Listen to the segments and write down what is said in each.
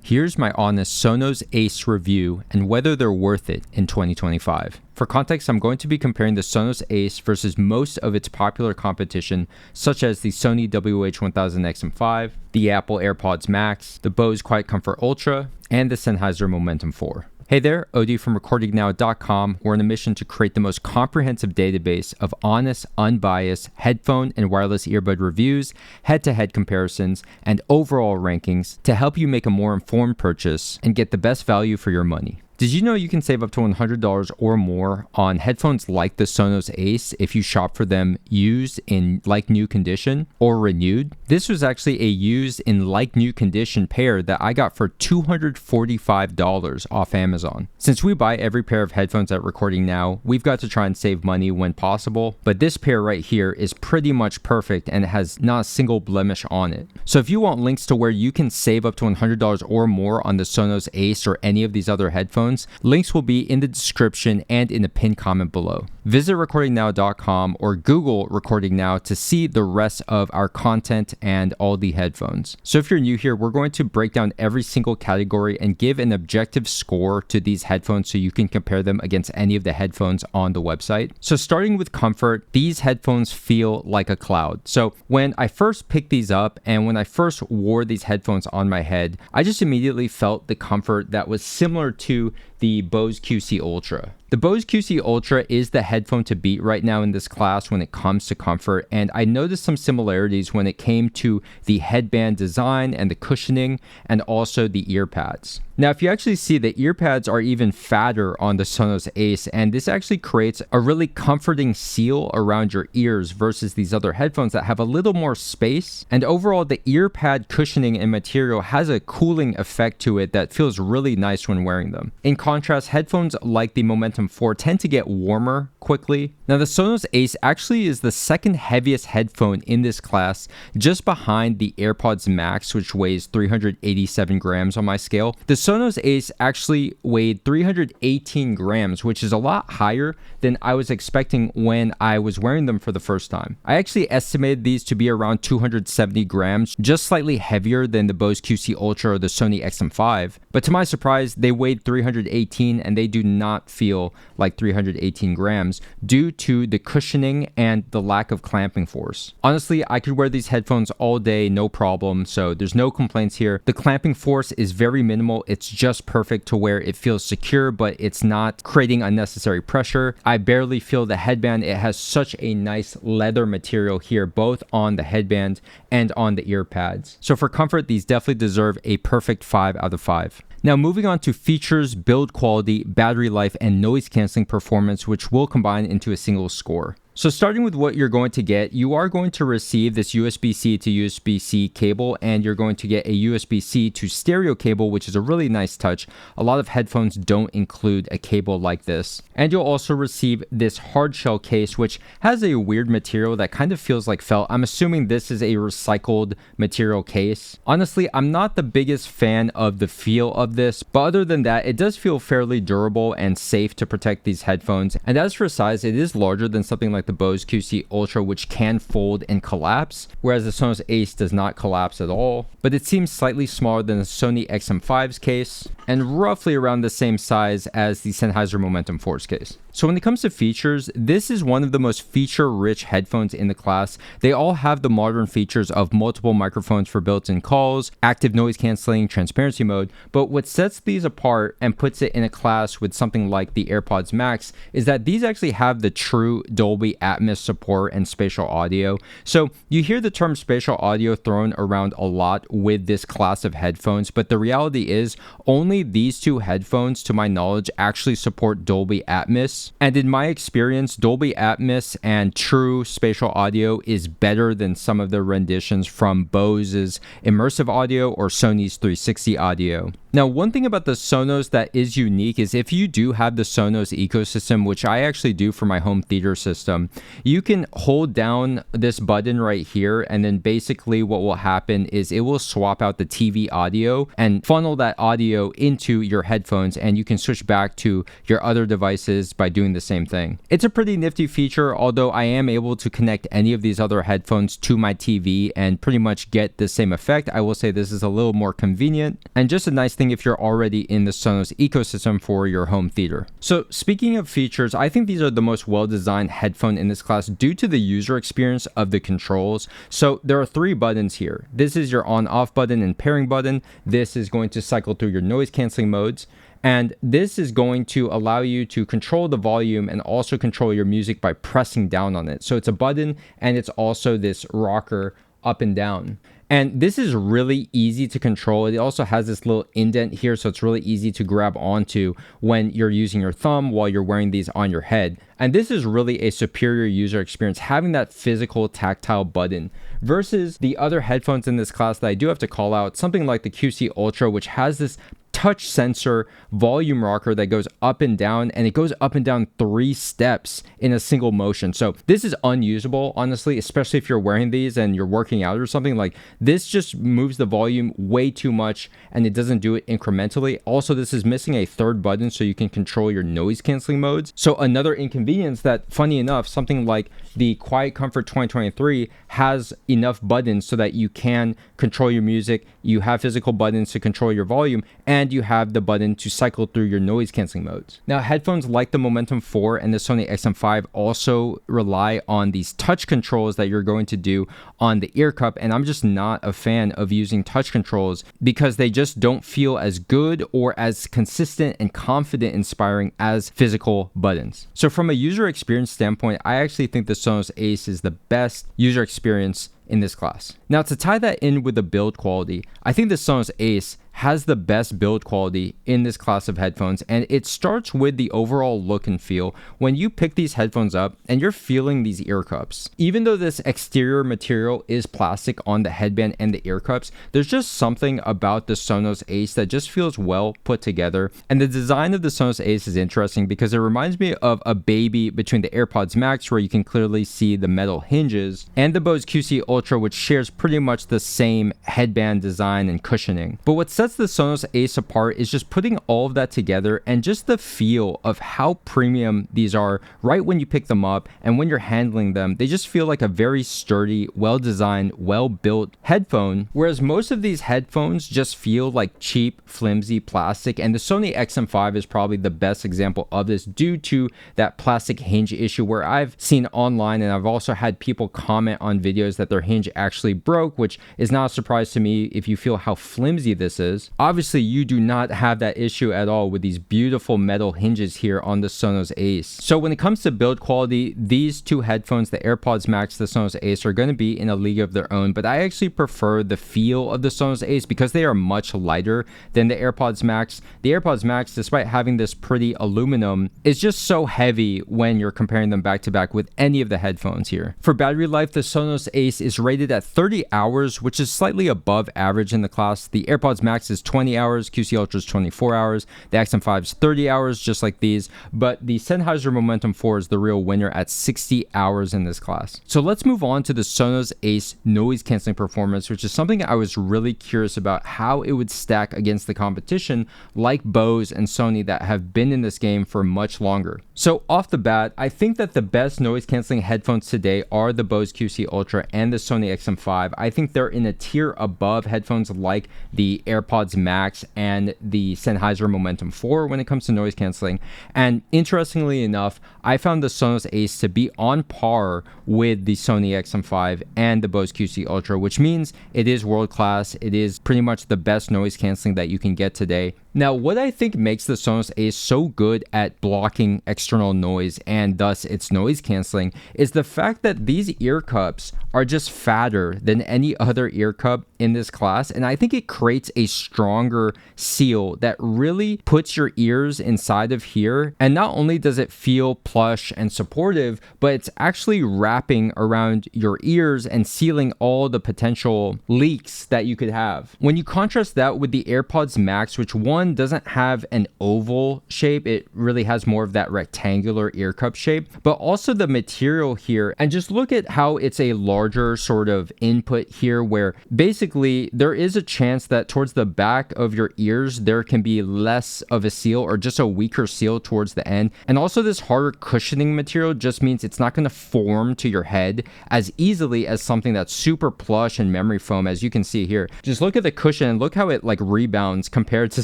Here's my honest Sonos Ace review and whether they're worth it in 2025. For context, I'm going to be comparing the Sonos Ace versus most of its popular competition, such as the Sony WH-1000XM5, the Apple AirPods Max, the Bose QuietComfort Ultra, and the Sennheiser Momentum 4. Hey there, Odie from RecordingNow.com. We're on a mission to create the most comprehensive database of honest, unbiased headphone and wireless earbud reviews, head-to-head comparisons, and overall rankings to help you make a more informed purchase and get the best value for your money. Did you know you can save up to $100 or more on headphones like the Sonos Ace if you shop for them used in like-new condition or renewed? This was actually a used in like-new condition pair that I got for $245 off Amazon. Since we buy every pair of headphones at Recording Now, we've got to try and save money when possible, but this pair right here is pretty much perfect and it has not a single blemish on it. So if you want links to where you can save up to $100 or more on the Sonos Ace or any of these other headphones, links will be in the description and in the pinned comment below. Visit recordingnow.com or Google Recording Now to see the rest of our content and all the headphones. So if you're new here, we're going to break down every single category and give an objective score to these headphones so you can compare them against any of the headphones on the website. So starting with comfort, these headphones feel like a cloud. So when I first picked these up and when I first wore these headphones on my head, I just immediately felt the comfort that was similar to the Bose QC Ultra. The Bose QC Ultra is the headphone to beat right now in this class when it comes to comfort, and I noticed some similarities when it came to the headband design and the cushioning and also the ear pads. Now, if you actually see, the ear pads are even fatter on the Sonos Ace, and this actually creates a really comforting seal around your ears versus these other headphones that have a little more space. And overall, the ear pad cushioning and material has a cooling effect to it that feels really nice when wearing them. In contrast, headphones like the Momentum 4 tend to get warmer quickly. Now, the Sonos Ace actually is the second heaviest headphone in this class, just behind the AirPods Max, which weighs 387 grams on my scale. The Sonos Ace actually weighed 318 grams, which is a lot higher than I was expecting when I was wearing them for the first time. I actually estimated these to be around 270 grams, just slightly heavier than the Bose QC Ultra or the Sony XM5. But to my surprise, they weighed 318 and they do not feel like 318 grams due to the cushioning and the lack of clamping force. Honestly, I could wear these headphones all day, no problem, so there's no complaints here. The clamping force is very minimal. It's just perfect to where it feels secure, but it's not creating unnecessary pressure. I barely feel the headband. It has such a nice leather material here, both on the headband and on the ear pads. So for comfort, these definitely deserve a perfect 5 out of 5. Now, moving on to features, build quality, battery life, and noise canceling performance, which will combine into a single score. So starting with what you're going to get, you are going to receive this USB-C to USB-C cable, and you're going to get a USB-C to stereo cable, which is a really nice touch. A lot of headphones don't include a cable like this. And you'll also receive this hard shell case, which has a weird material that kind of feels like felt. I'm assuming this is a recycled material case. Honestly, I'm not the biggest fan of the feel of this, but other than that, it does feel fairly durable and safe to protect these headphones. And as for size, it is larger than something like the Bose QC Ultra, which can fold and collapse, whereas the Sonos Ace does not collapse at all. But it seems slightly smaller than the Sony XM5's case, and roughly around the same size as the Sennheiser Momentum 4's case. So when it comes to features, this is one of the most feature-rich headphones in the class. They all have the modern features of multiple microphones for built-in calls, active noise canceling, transparency mode, but what sets these apart and puts it in a class with something like the AirPods Max is that these actually have the true Dolby Atmos support and spatial audio. So you hear the term spatial audio thrown around a lot with this class of headphones, but the reality is only these two headphones, to my knowledge, actually support Dolby Atmos. And in my experience, Dolby Atmos and true spatial audio is better than some of the renditions from Bose's immersive audio or Sony's 360 audio. Now, one thing about the Sonos that is unique is if you do have the Sonos ecosystem, which I actually do for my home theater system, you can hold down this button right here, and then basically what will happen is it will swap out the TV audio and funnel that audio into your headphones, and you can switch back to your other devices by doing the same thing. It's a pretty nifty feature, although I am able to connect any of these other headphones to my TV and pretty much get the same effect. I will say this is a little more convenient and just a nice thing if you're already in the Sonos ecosystem for your home theater. So speaking of features, I think these are the most well-designed headphone in this class due to the user experience of the controls. So there are 3 buttons here. This is your on-off button and pairing button. This is going to cycle through your noise canceling modes. And this is going to allow you to control the volume and also control your music by pressing down on it. So it's a button and it's also this rocker up and down. And this is really easy to control. It also has this little indent here, so it's really easy to grab onto when you're using your thumb while you're wearing these on your head. And this is really a superior user experience, having that physical tactile button versus the other headphones in this class that I do have to call out, something like the QC Ultra, which has this touch sensor volume rocker that goes up and down, and it goes up and down 3 steps in a single motion. So this is unusable, honestly, especially if you're wearing these and you're working out or something. Like, this just moves the volume way too much and it doesn't do it incrementally. Also, this is missing a 3rd button so you can control your noise canceling modes. So another inconvenience that, funny enough, something like the QuietComfort 2023 has enough buttons so that you can control your music, you have physical buttons to control your volume, and you have the button to cycle through your noise canceling modes. Now, headphones like the Momentum 4 and the Sony XM5 also rely on these touch controls that you're going to do on the ear cup, and I'm just not a fan of using touch controls because they just don't feel as good or as consistent and confident inspiring as physical buttons. So from a user experience standpoint, I actually think the Sonos Ace is the best user experience in this class. Now, to tie that in with the build quality, I think the Sonos Ace has the best build quality in this class of headphones, and it starts with the overall look and feel. When you pick these headphones up and you're feeling these ear cups, even though this exterior material is plastic on the headband and the ear cups, there's just something about the Sonos Ace that just feels well put together. And the design of the Sonos Ace is interesting because it reminds me of a baby between the AirPods Max, where you can clearly see the metal hinges, and the Bose QC Ultra, which shares pretty much the same headband design and cushioning. But what sets the Sonos Ace apart is just putting all of that together and just the feel of how premium these are right when you pick them up, and when you're handling them, they just feel like a very sturdy, well-designed, well-built headphone, whereas most of these headphones just feel like cheap, flimsy plastic. And the Sony XM5 is probably the best example of this due to that plastic hinge issue, where I've seen online and I've also had people comment on videos that their hinge actually broke, which is not a surprise to me if you feel how flimsy this is. Obviously, you do not have that issue at all with these beautiful metal hinges here on the Sonos Ace. So when it comes to build quality, these 2 headphones, the AirPods Max, the Sonos Ace, are going to be in a league of their own, but I actually prefer the feel of the Sonos Ace because they are much lighter than the AirPods Max. The AirPods Max, despite having this pretty aluminum, is just so heavy when you're comparing them back to back with any of the headphones here. For battery life, the Sonos Ace is rated at 30 hours, which is slightly above average in the class. The AirPods Max is 20 hours, QC Ultra is 24 hours, the XM5 is 30 hours, just like these, but the Sennheiser Momentum 4 is the real winner at 60 hours in this class. So let's move on to the Sonos Ace noise canceling performance, which is something I was really curious about how it would stack against the competition like Bose and Sony that have been in this game for much longer. So off the bat, I think that the best noise canceling headphones today are the Bose QC Ultra and the Sony XM5. I think they're in a tier above headphones like the AirPods Max and the Sennheiser Momentum 4 when it comes to noise canceling. And interestingly enough, I found the Sonos Ace to be on par with the Sony XM5 and the Bose QC Ultra, which means it is world class. It is pretty much the best noise canceling that you can get today. Now, what I think makes the Sonos Ace so good at blocking external noise and thus its noise canceling is the fact that these ear cups are just fatter than any other ear cup in this class, and I think it creates a stronger seal that really puts your ears inside of here, and not only does it feel plush and supportive, but it's actually wrapping around your ears and sealing all the potential leaks that you could have. When you contrast that with the AirPods Max, which one doesn't have an oval shape, it really has more of that rectangular ear cup shape, but also the material here, and just look at how it's a larger sort of input here, where basically there is a chance that towards the back of your ears there can be less of a seal or just a weaker seal towards the end. And also this harder cushioning material just means it's not going to form to your head as easily as something that's super plush and memory foam, as you can see here. Just look at the cushion and look how it like rebounds compared to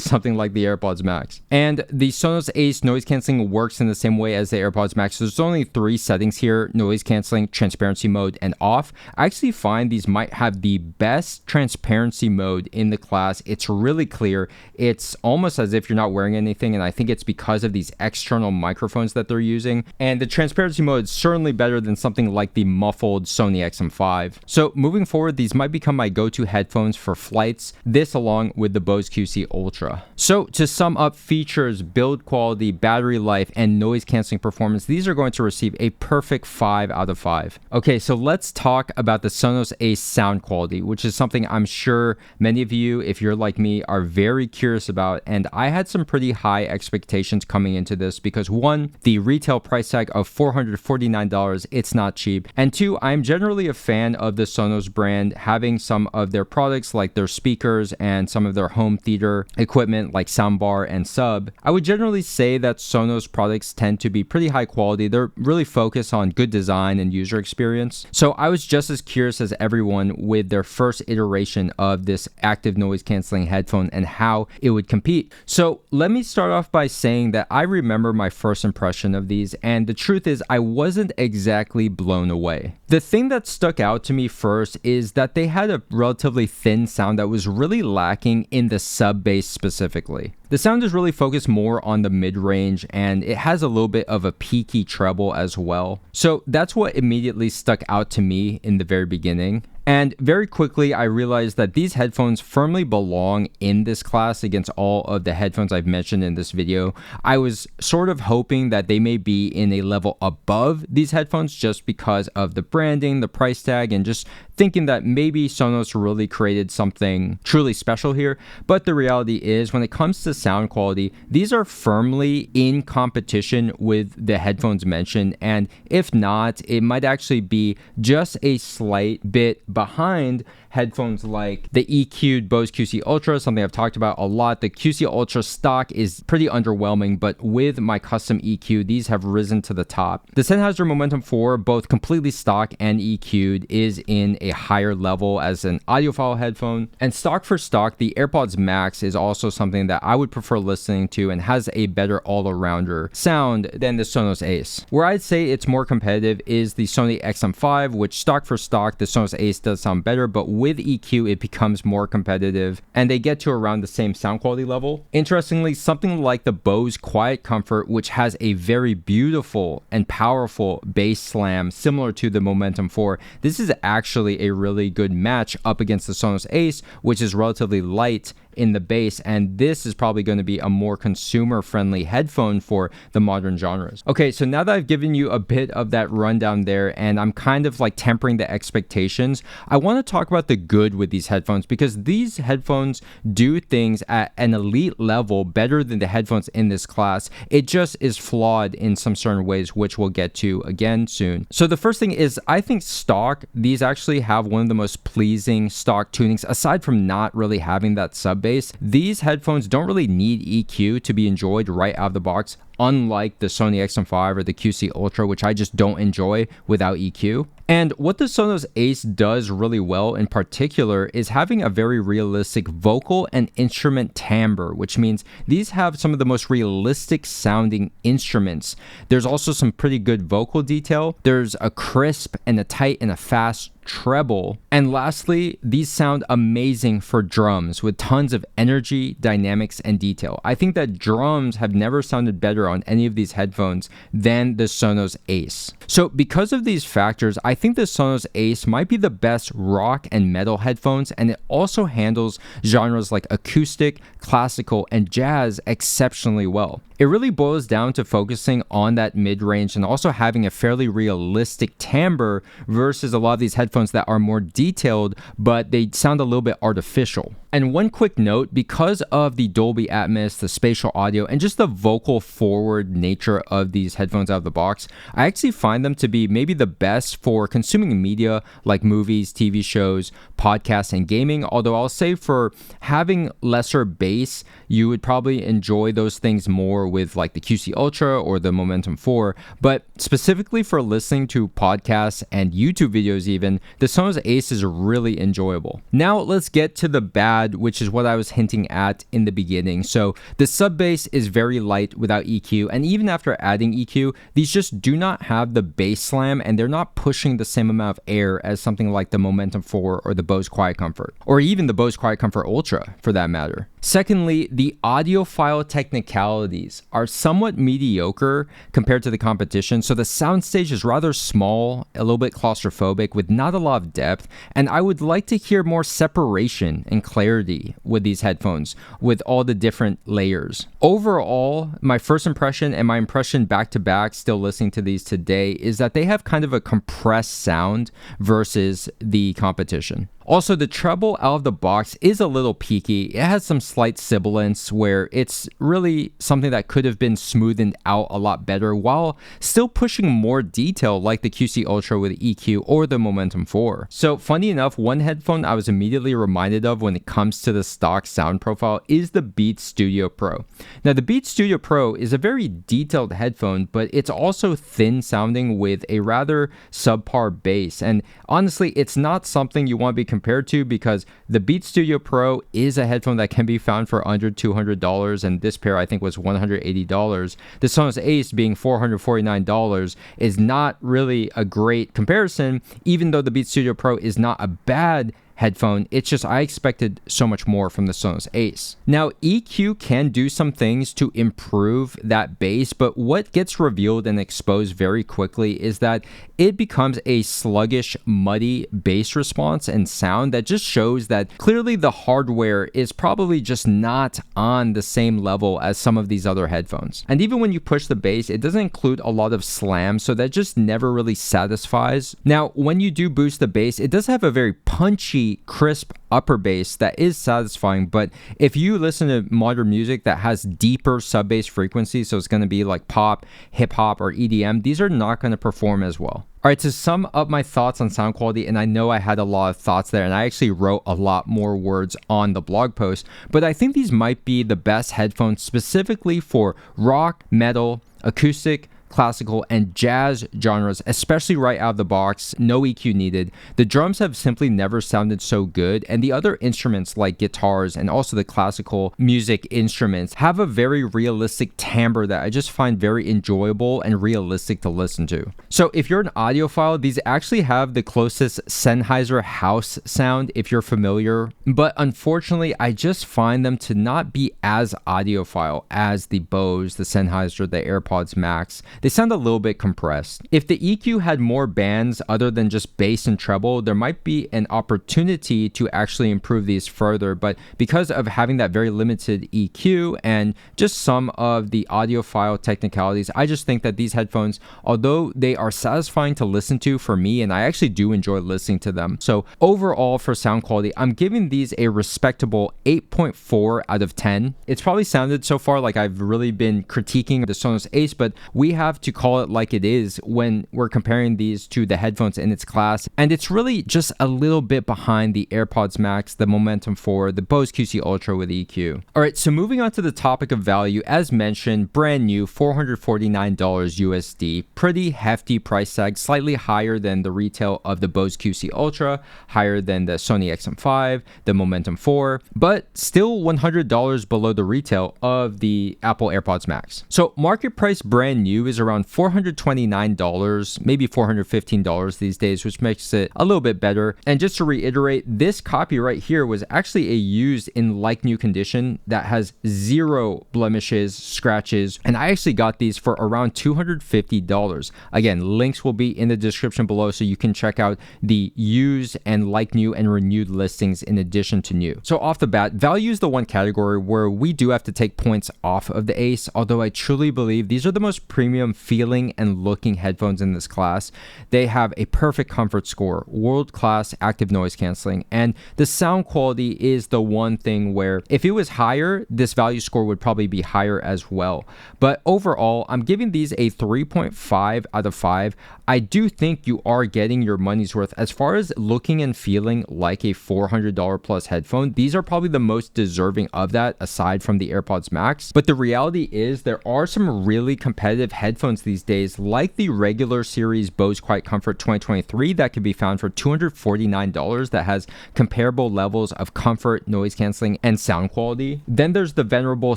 something like the AirPods Max. And the Sonos Ace noise canceling works in the same way as the AirPods Max. There's only 3 settings here: noise canceling, transparency mode, and off. I actually find these might have the best transparency mode in the class. It's really clear. It's almost as if you're not wearing anything, and I think it's because of these external microphones that they're using. And the transparency mode is certainly better than something like the muffled Sony XM5. So moving forward, these might become my go-to headphones for flights, this along with the Bose QC Ultra. So to sum up features, build quality, battery life, and noise canceling performance, these are going to receive a perfect 5 out of 5. Okay, so let's talk about the Sonos Ace sound quality, which is something I'm sure many of you, if you're like me, are very curious about. And I had some pretty high expectations coming into this because 1, the retail price tag of $449, it's not cheap. And 2, I'm generally a fan of the Sonos brand, having some of their products like their speakers and some of their home theater equipment like soundbar and sub. I would generally say that Sonos products tend to be pretty high quality. They're really focused on good design and user experience. So I was just as curious as everyone with their first iteration of this active noise canceling headphone and how it would compete. So let me start off by saying that I remember my first impression of these, and the truth is I wasn't exactly blown away. The thing that stuck out to me first is that they had a relatively thin sound that was really lacking in the sub bass specifically. The sound is really focused more on the mid-range, and it has a little bit of a peaky treble as well. So that's what immediately stuck out to me in the very beginning. And very quickly, I realized that these headphones firmly belong in this class against all of the headphones I've mentioned in this video. I was sort of hoping that they may be in a level above these headphones just because of the branding, the price tag, and just thinking that maybe Sonos really created something truly special here. But the reality is, when it comes to sound quality, these are firmly in competition with the headphones mentioned, and if not, it might actually be just a slight bit behind headphones like the EQ'd Bose QC Ultra, something I've talked about a lot. The QC Ultra stock is pretty underwhelming, but with my custom EQ, these have risen to the top. The Sennheiser Momentum 4, both completely stock and EQ'd, is in a higher level as an audiophile headphone. And stock for stock, the AirPods Max is also something that I would prefer listening to and has a better all-arounder sound than the Sonos Ace. Where I'd say it's more competitive is the Sony XM5, which stock for stock, the Sonos Ace does sound better, but with EQ it becomes more competitive and they get to around the same sound quality level. Interestingly, something like the Bose QuietComfort, which has a very beautiful and powerful bass slam similar to the Momentum 4, this is actually a really good match up against the Sonos Ace, which is relatively light in the bass, and this is probably going to be a more consumer-friendly headphone for the modern genres. Okay, so now that I've given you a bit of that rundown there, and I'm kind of like tempering the expectations, I want to talk about the good with these headphones, because these headphones do things at an elite level better than the headphones in this class. It just is flawed in some certain ways, which we'll get to again soon. So the first thing is, I think stock, these actually have one of the most pleasing stock tunings, aside from not really having that sub bass. These headphones don't really need EQ to be enjoyed right out of the box, unlike the Sony XM5 or the QC Ultra, which I just don't enjoy without EQ. And what the Sonos Ace does really well in particular is having a very realistic vocal and instrument timbre, which means these have some of the most realistic sounding instruments. There's also some pretty good vocal detail. There's a crisp and a tight and a fast treble. And lastly, these sound amazing for drums with tons of energy, dynamics, and detail. I think that drums have never sounded better on any of these headphones than the Sonos Ace. So because of these factors, I think the Sonos Ace might be the best rock and metal headphones, and it also handles genres like acoustic, classical, and jazz exceptionally well. It really boils down to focusing on that mid-range and also having a fairly realistic timbre versus a lot of these headphones that are more detailed, but they sound a little bit artificial. And one quick note, because of the Dolby Atmos, the spatial audio, and just the vocal forward nature of these headphones out of the box, I actually find them to be maybe the best for consuming media like movies, TV shows, podcasts, and gaming. Although I'll say for having lesser bass, you would probably enjoy those things more with like the QC Ultra or the Momentum 4. But specifically for listening to podcasts and YouTube videos even, the Sonos Ace is really enjoyable. Now let's get to the bad, which is what I was hinting at in the beginning. So the sub bass is very light without EQ, and even after adding EQ, these just do not have the bass slam, and they're not pushing the same amount of air as something like the Momentum 4 or the Bose QuietComfort, or even the Bose QuietComfort Ultra for that matter. Secondly, the audiophile technicalities are somewhat mediocre compared to the competition, so the soundstage is rather small, a little bit claustrophobic with not a lot of depth, and I would like to hear more separation and clarity with these headphones with all the different layers. Overall, my first impression and my impression back to back still listening to these today is that they have kind of a compressed sound versus the competition. Also, the treble out of the box is a little peaky. It has some slight sibilance where it's really something that could have been smoothened out a lot better while still pushing more detail like the QC Ultra with EQ or the Momentum 4. So funny enough, one headphone I was immediately reminded of when it comes to the stock sound profile is the Beats Studio Pro. Now, the Beats Studio Pro is a very detailed headphone, but it's also thin sounding with a rather subpar bass. And honestly, it's not something you want to be compared to because the Beats Studio Pro is a headphone that can be found for under $200, and this pair I think was $180. The Sonos Ace being $449 is not really a great comparison, even though the Beats Studio Pro is not a bad headphone. It's just I expected so much more from the Sonos Ace. Now, EQ can do some things to improve that bass, but what gets revealed and exposed very quickly is that it becomes a sluggish, muddy bass response and sound that just shows that clearly the hardware is probably just not on the same level as some of these other headphones. And even when you push the bass, it doesn't include a lot of slam, so that just never really satisfies. Now, when you do boost the bass, it does have a very punchy, crisp upper bass that is satisfying, but if you listen to modern music that has deeper sub bass frequencies, so it's going to be like pop, hip hop, or EDM, these are not going to perform as well. All right, to sum up my thoughts on sound quality, and I know I had a lot of thoughts there, and I actually wrote a lot more words on the blog post, but I think these might be the best headphones specifically for rock, metal, acoustic, classical, and jazz genres, especially right out of the box, no EQ needed. The drums have simply never sounded so good, and the other instruments like guitars and also the classical music instruments have a very realistic timbre that I just find very enjoyable and realistic to listen to. So if you're an audiophile, these actually have the closest Sennheiser house sound if you're familiar, but unfortunately I just find them to not be as audiophile as the Bose, the Sennheiser, the AirPods Max. They sound a little bit compressed. If the EQ had more bands other than just bass and treble, there might be an opportunity to actually improve these further, but because of having that very limited EQ and just some of the audiophile technicalities, I just think that these headphones, although they are satisfying to listen to for me, and I actually do enjoy listening to them. So overall for sound quality, I'm giving these a respectable 8.4 out of 10. It's probably sounded so far like I've really been critiquing the Sonos Ace, but we have have to call it like it is when we're comparing these to the headphones in its class, and it's really just a little bit behind the AirPods Max, the Momentum 4, the Bose QC Ultra with EQ. Alright, so moving on to the topic of value, as mentioned, brand new, $449 USD, pretty hefty price tag, slightly higher than the retail of the Bose QC Ultra, higher than the Sony XM5, the Momentum 4, but still $100 below the retail of the Apple AirPods Max. So market price brand new is around $429, maybe $415 these days, which makes it a little bit better. And just to reiterate, this copy right here was actually a used in like new condition that has zero blemishes, scratches, and I actually got these for around $250. Again, links will be in the description below so you can check out the used and like new and renewed listings in addition to new. So off the bat, value is the one category where we do have to take points off of the Ace, although I truly believe these are the most premium feeling and looking headphones in this class. They have a perfect comfort score, world-class active noise canceling, and the sound quality is the one thing where if it was higher, this value score would probably be higher as well. But overall, I'm giving these a 3.5 out of 5. I do think you are getting your money's worth as far as looking and feeling like a $400 plus headphone. These are probably the most deserving of that aside from the AirPods Max. But the reality is there are some really competitive headphones these days, like the regular series Bose QuietComfort 2023 that can be found for $249 that has comparable levels of comfort, noise canceling, and sound quality. Then there's the venerable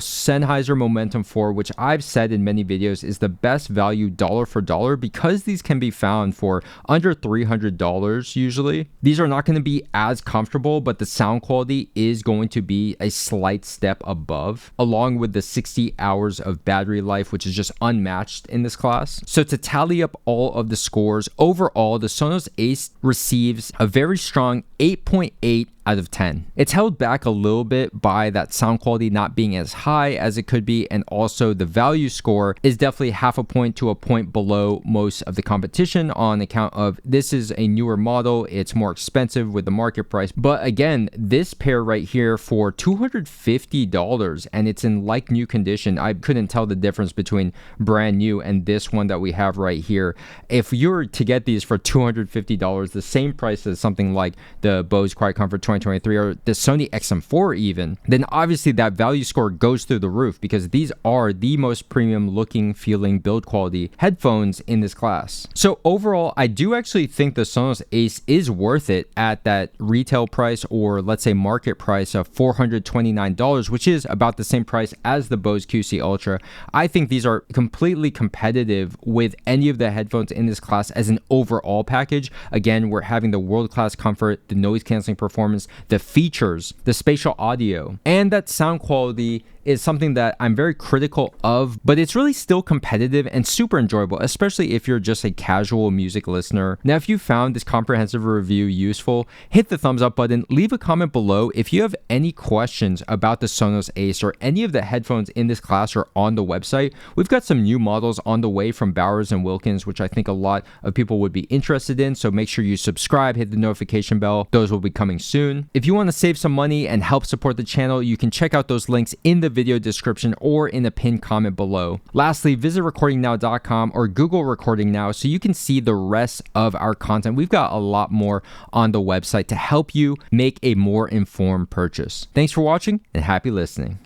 Sennheiser Momentum 4, which I've said in many videos is the best value dollar for dollar because these can be found for under $300 usually. These are not going to be as comfortable, but the sound quality is going to be a slight step above, along with the 60 hours of battery life, which is just unmatched in this class. So to tally up all of the scores, overall, the Sonos Ace receives a very strong 8.8 out of 10. It's held back a little bit by that sound quality not being as high as it could be, and also the value score is definitely half a point to a point below most of the competition on account of this is a newer model, it's more expensive with the market price. But again, this pair right here for $250 and it's in like new condition. I couldn't tell the difference between brand new and this one that we have right here. If you're to get these for $250, the same price as something like the Bose QuietComfort 2023 or the Sony XM4 even, then obviously that value score goes through the roof because these are the most premium looking, feeling, build quality headphones in this class. So overall, I do actually think the Sonos Ace is worth it at that retail price, or let's say market price of $429, which is about the same price as the Bose QC Ultra. I think these are completely competitive with any of the headphones in this class as an overall package. Again, we're having the world-class comfort, the noise canceling performance, the features, the spatial audio, and that sound quality is something that I'm very critical of, but it's really still competitive and super enjoyable, especially if you're just a casual music listener. Now, if you found this comprehensive review useful, hit the thumbs up button, leave a comment below. If you have any questions about the Sonos Ace or any of the headphones in this class or on the website, we've got some new models on the way from Bowers & Wilkins, which I think a lot of people would be interested in, so make sure you subscribe, hit the notification bell. Those will be coming soon. If you want to save some money and help support the channel, you can check out those links in the video description or in the pinned comment below. Lastly, visit recordingnow.com or Google Recording Now so you can see the rest of our content. We've got a lot more on the website to help you make a more informed purchase. Thanks for watching and happy listening.